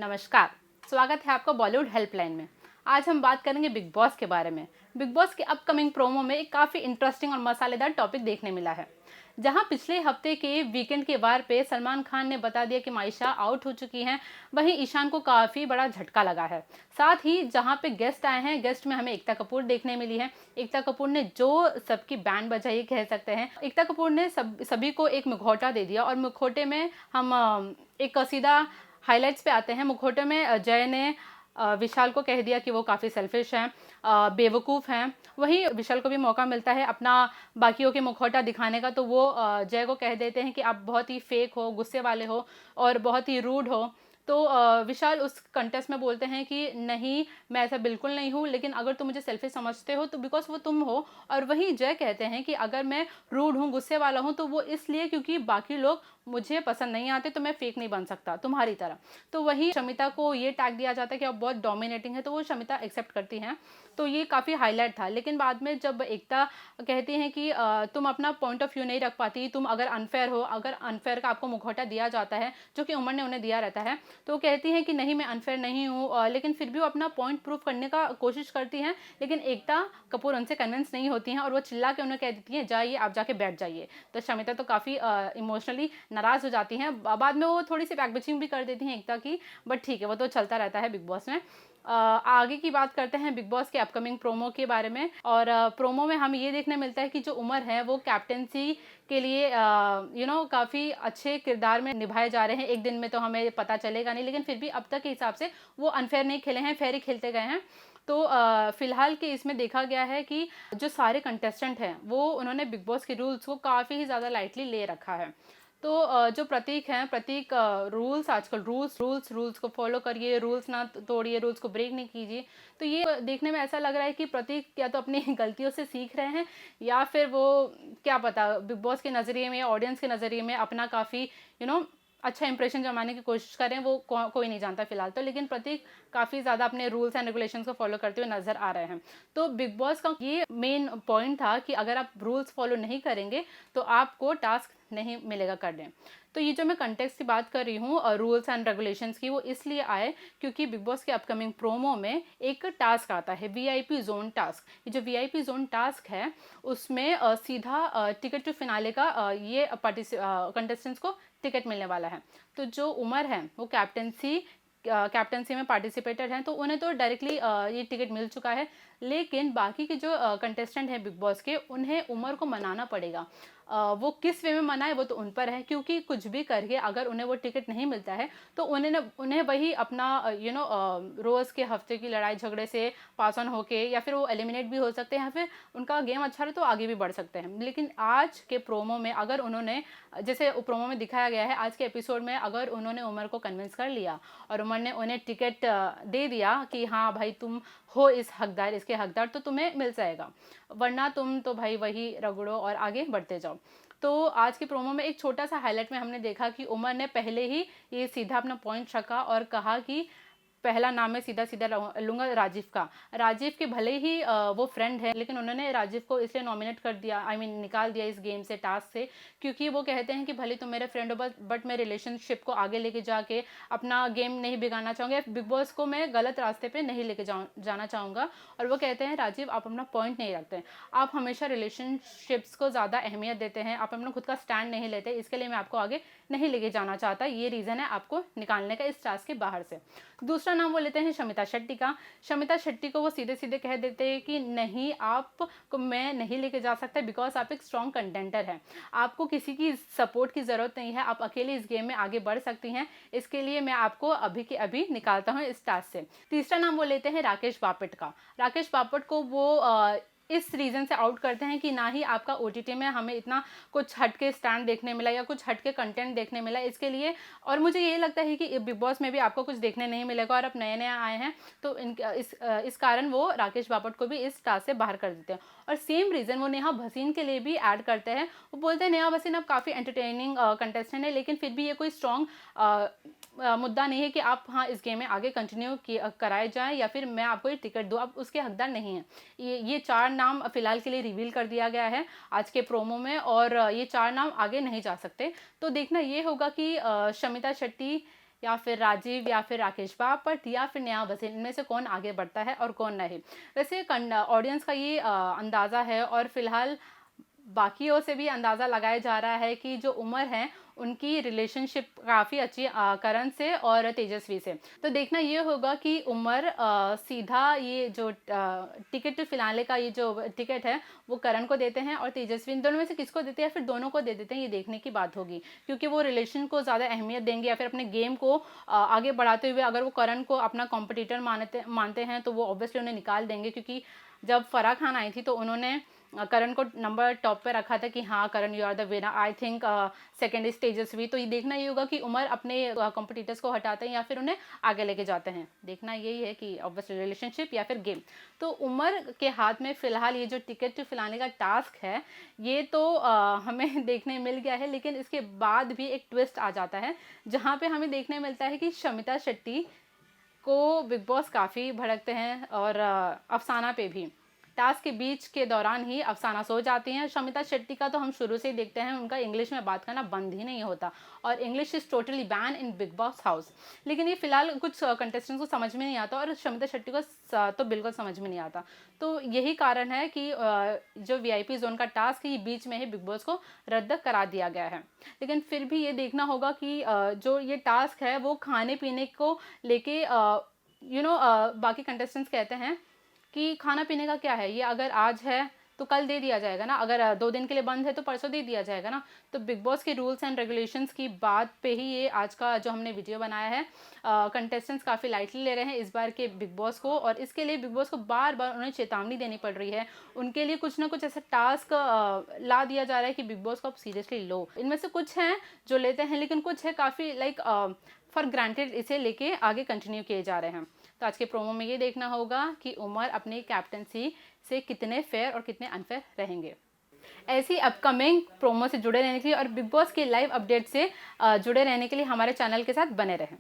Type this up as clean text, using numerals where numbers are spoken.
नमस्कार, स्वागत है आपका बॉलीवुड हेल्पलाइन में। आज हम बात करेंगे बिग बॉस के बारे में। बिग बॉस के अपकमिंग प्रोमो में एक काफ़ी इंटरेस्टिंग और मसालेदार टॉपिक देखने मिला है, जहां पिछले हफ्ते के वीकेंड के वार पे सलमान खान ने बता दिया कि मायशा आउट हो चुकी हैं। वहीं ईशान को काफ़ी बड़ा झटका लगा है। साथ ही जहां पे गेस्ट आए हैं, गेस्ट में हमें एकता कपूर देखने मिली है। एकता कपूर ने जो सबकी बैंड बजाई कह सकते हैं। एकता कपूर ने सभी को एक मुखौटा दे दिया और मुखौटे में हम एक सीधा हाइलाइट्स पे आते हैं। मुखौटे में जय ने विशाल को कह दिया कि वो काफ़ी सेल्फिश हैं, बेवकूफ़ हैं। वहीं विशाल को भी मौका मिलता है अपना बाकियों के मुखौटा दिखाने का, तो वो जय को कह देते हैं कि आप बहुत ही फेक हो, गुस्से वाले हो और बहुत ही रूड हो। तो विशाल उस कंटेस्ट में बोलते हैं कि नहीं, मैं ऐसा बिल्कुल नहीं हूँ, लेकिन अगर तुम मुझे सेल्फिश समझते हो तो बिकॉज वो तुम हो। और वहीं जय कहते हैं कि अगर मैं रूड हूँ, गुस्से वाला हूँ, तो वो इसलिए क्योंकि बाकी लोग मुझे पसंद नहीं आते, तो मैं फेक नहीं बन सकता तुम्हारी तरह। तो वही शमिता को ये टैग दिया जाता है कि आप बहुत डोमिनेटिंग है, तो वो शमिता एक्सेप्ट करती हैं। तो ये काफ़ी हाईलाइट था। लेकिन बाद में जब एकता कहती हैं कि तुम अपना पॉइंट ऑफ व्यू नहीं रख पाती, तुम अगर अनफेयर हो, अगर अनफेयर का आपको मुखौटा दिया जाता है जो कि उमर ने उन्हें दिया रहता है, तो कहती हैं कि नहीं, मैं अनफेयर नहीं हूँ, लेकिन फिर भी वो अपना पॉइंट प्रूव करने का कोशिश करती हैं। लेकिन एकता कपूर उनसे कन्विंस नहीं होती हैं और वो चिल्ला के उन्हें कह देती हैं, जाइए आप जाके बैठ जाइए। तो शमिता तो काफ़ी इमोशनली नाराज़ हो जाती हैं। बाद में वो थोड़ी सी बैकबिचिंग भी कर देती हैं एकता की, बट ठीक है, वो तो चलता रहता है बिग बॉस में। आगे की बात करते हैं बिग बॉस के अपकमिंग प्रोमो के बारे में। और प्रोमो में हमें ये देखने मिलता है कि जो उमर है वो कैप्टेंसी के लिए काफ़ी अच्छे किरदार में निभाए जा रहे हैं। एक दिन में तो हमें पता चलेगा नहीं, लेकिन फिर भी अब तक के हिसाब से वो अनफेयर नहीं खेले हैं, फेयर ही खेलते गए हैं। तो फिलहाल के इसमें देखा गया है कि जो सारे कंटेस्टेंट हैं वो उन्होंने बिग बॉस के रूल्स को काफ़ी ही ज़्यादा लाइटली ले रखा है। तो जो प्रतीक हैं, प्रतीक रूल्स, आजकल रूल्स को फॉलो करिए, रूल्स ना तोड़िए, रूल्स को ब्रेक नहीं कीजिए। तो ये देखने में ऐसा लग रहा है कि प्रतीक या तो अपनी गलतियों से सीख रहे हैं, या फिर वो क्या पता बिग बॉस के नज़रिए में, ऑडियंस के नज़रिए में अपना काफ़ी अच्छा इंप्रेशन जमाने की कोशिश कर रहे हैं। वो कोई नहीं जानता फिलहाल तो। लेकिन प्रतीक काफ़ी ज़्यादा अपने रूल्स एंड रेगुलेशंस को फॉलो करते हुए नज़र आ रहे हैं। तो बिग बॉस का ये मेन पॉइंट था कि अगर आप रूल्स फॉलो नहीं करेंगे तो आपको टास्क नहीं मिलेगा करने। तो ये जो मैं कंटेक्स्ट की बात कर रही हूँ और रूल्स एंड रेगुलेशंस की, वो इसलिए आए क्योंकि बिग बॉस के अपकमिंग प्रोमो में एक टास्क आता है, वीआईपी जोन टास्क। ये जो वीआईपी जोन टास्क है उसमें सीधा टिकट टू फिनाले का ये कंटेस्टेंट्स को टिकट मिलने वाला है। तो जो उमर है वो कैप्टनसी में पार्टिसिपेटेड हैं, तो उन्हें तो डायरेक्टली ये टिकट मिल चुका है। लेकिन बाकी के जो कंटेस्टेंट हैं बिग बॉस के, उन्हें उमर को मनाना पड़ेगा। वो किस वे में मनाए वो तो उन पर है, क्योंकि कुछ भी करके अगर उन्हें वो टिकट नहीं मिलता है तो उन्हें वही अपना रोज़ के हफ्ते की लड़ाई झगड़े से पास ऑन होके, या फिर वो एलिमिनेट भी हो सकते हैं, या फिर उनका गेम अच्छा रहे तो आगे भी बढ़ सकते हैं। लेकिन आज के प्रोमो में अगर उन्होंने, जैसे प्रोमो में दिखाया गया है, आज के एपिसोड में अगर उन्होंने उमर को कन्विंस कर लिया और उमर ने उन्हें टिकट दे दिया कि हाँ भाई तुम हो इसके हकदार, तो तुम्हें मिल जाएगा, वरना तुम तो भाई वही रगड़ो और आगे बढ़ते जाओ। तो आज के प्रोमो में एक छोटा सा हाईलाइट में हमने देखा कि उमर ने पहले ही ये सीधा अपना पॉइंट रखा और कहा कि पहला नाम मैं सीधा सीधा लूँगा राजीव का। राजीव के भले ही वो फ्रेंड है, लेकिन उन्होंने राजीव को इसलिए नॉमिनेट कर दिया, निकाल दिया इस गेम से, टास्क से, क्योंकि वो कहते हैं कि भले तुम मेरे फ्रेंड हो बट मैं रिलेशनशिप को आगे लेके जाके अपना गेम नहीं बिगाड़ना चाहूँगा, बिग बॉस को मैं गलत रास्ते पे नहीं लेके जाना चाहूँगा। और वो कहते हैं राजीव आप अपना पॉइंट नहीं रखते, आप हमेशा रिलेशनशिप्स को ज़्यादा अहमियत देते हैं, आप अपना खुद का स्टैंड नहीं लेते, इसके लिए मैं आपको आगे नहीं लेके जाना चाहता। ये रीज़न है आपको निकालने का इस टास्क के बाहर से। दूसरा नाम वो लेते हैं शमिता शेट्टी का। शमिता शेट्टी को वो सीधे सीधे कह देते हैं कि नहीं, आपको मैं नहीं लेके जा सकता बिकॉज आप एक स्ट्रॉन्ग कंटेंटर हैं, आपको किसी की सपोर्ट की ज़रूरत नहीं है, आप अकेले इस गेम में आगे बढ़ सकती हैं, इसके लिए मैं आपको अभी के अभी निकालता हूँ इस टास्क से। तीसरा नाम वो लेते हैं राकेश बापट का। राकेश बापट को वो इस रीज़न से आउट करते हैं कि ना ही आपका ओटीटी में हमें इतना कुछ हटके स्टैंड देखने मिला या कुछ हटके कंटेंट देखने मिला, इसके लिए। और मुझे ये लगता है कि बिग बॉस में भी आपको कुछ देखने नहीं मिलेगा और आप नए नए आए हैं, तो इस कारण वो राकेश बापट को भी इस टास्क से बाहर कर देते हैं। और सेम रीज़न वो नेहा भसीन के लिए भी ऐड करते हैं। वो बोलते हैं नेहा भसीन आप काफ़ी एंटरटेनिंग कंटेस्टेंट है, लेकिन फिर भी ये कोई स्ट्रॉन्ग मुद्दा नहीं है कि आप हाँ इस गेम में आगे कंटिन्यू कराए जाएं या फिर मैं आपको ये टिकट दूँ, आप उसके हकदार नहीं हैं। ये चार नाम फिलहाल के लिए रिवील कर दिया गया है आज के प्रोमो में, और ये चार नाम आगे नहीं जा सकते। तो देखना ये होगा कि शमिता शेट्टी या फिर राजीव या फिर राकेश बापट या फिर नेहा भसीन, इनमें से कौन आगे बढ़ता है और कौन नहीं। वैसे ऑडियंस का ये अंदाज़ा है और फिलहाल बाकियों से भी अंदाज़ा लगाया जा रहा है कि जो उमर है उनकी रिलेशनशिप काफ़ी अच्छी करण से और तेजस्वी से। तो देखना ये होगा कि उमर सीधा ये जो टिकट फिलहाल का ये जो टिकट है वो करण को देते हैं और तेजस्वी, इन दोनों में से किसको देते हैं या फिर दोनों को दे देते हैं, ये देखने की बात होगी। क्योंकि वो रिलेशन को ज़्यादा अहमियत देंगे या फिर अपने गेम को आगे बढ़ाते हुए अगर वो करण को अपना कॉम्पिटिटर मानते हैं तो वो ऑब्वियसली उन्हें निकाल देंगे। क्योंकि जब फराह खान आई थी तो उन्होंने करण को नंबर टॉप पे रखा था कि हाँ Karan you are the winner, I think second is Tejasswi. तो ये देखना ये होगा कि उमर अपने कॉम्पिटिटर्स को हटाते हैं या फिर उन्हें आगे लेके जाते हैं। देखना यही है कि ऑब्वियसली रिलेशनशिप या फिर गेम। तो उमर के हाथ में फ़िलहाल ये जो टिकट फिलाने का टास्क है ये तो हमें देखने मिल गया है, लेकिन इसके बाद भी एक ट्विस्ट आ जाता है जहाँ पे हमें देखने मिलता है कि शमिता शेट्टी को बिग बॉस काफ़ी भड़कते हैं और अफसाना पे भी। टास्क के बीच के दौरान ही अफसाना सो जाती हैं। शमिता शेट्टी का तो हम शुरू से ही देखते हैं उनका इंग्लिश में बात करना बंद ही नहीं होता और English is totally ban in big boss house. लेकिन ये फिलहाल कुछ कंटेस्टेंट्स को समझ में नहीं आता और शमिता शेट्टी को तो बिल्कुल समझ में नहीं आता। तो यही कारण है कि जो VIP जोन का टास्क है ये बीच में ही बिग बॉस को रद्द करा दिया गया है। लेकिन फिर भी ये देखना होगा कि जो ये टास्क है वो खाने पीने को लेके बाकी कंटेस्टेंट्स कहते हैं कि खाना पीने का क्या है, ये अगर आज है तो कल दे दिया जाएगा ना, अगर 2 दिन के लिए बंद है तो परसों दे दिया जाएगा ना। तो बिग बॉस के रूल्स एंड रेगुलेशंस की बात पे ही ये आज का जो हमने वीडियो बनाया है। कंटेस्टेंट्स काफ़ी लाइटली ले रहे हैं इस बार के बिग बॉस को और इसके लिए बिग बॉस को बार बार उन्हें चेतावनी देनी पड़ रही है। उनके लिए कुछ ना कुछ ऐसा टास्क ला दिया जा रहा है कि बिग बॉस को आप सीरियसली लो। इनमें से कुछ हैं जो लेते हैं लेकिन कुछ है काफ़ी फॉर ग्रांटेड इसे लेके आगे कंटिन्यू किए जा रहे हैं। तो आज के प्रोमो में ये देखना होगा कि उमर अपनी कैप्टनसी से कितने फेयर और कितने अनफेयर रहेंगे। ऐसी अपकमिंग प्रोमो से जुड़े रहने के लिए और बिग बॉस के लाइव अपडेट से जुड़े रहने के लिए हमारे चैनल के साथ बने रहें।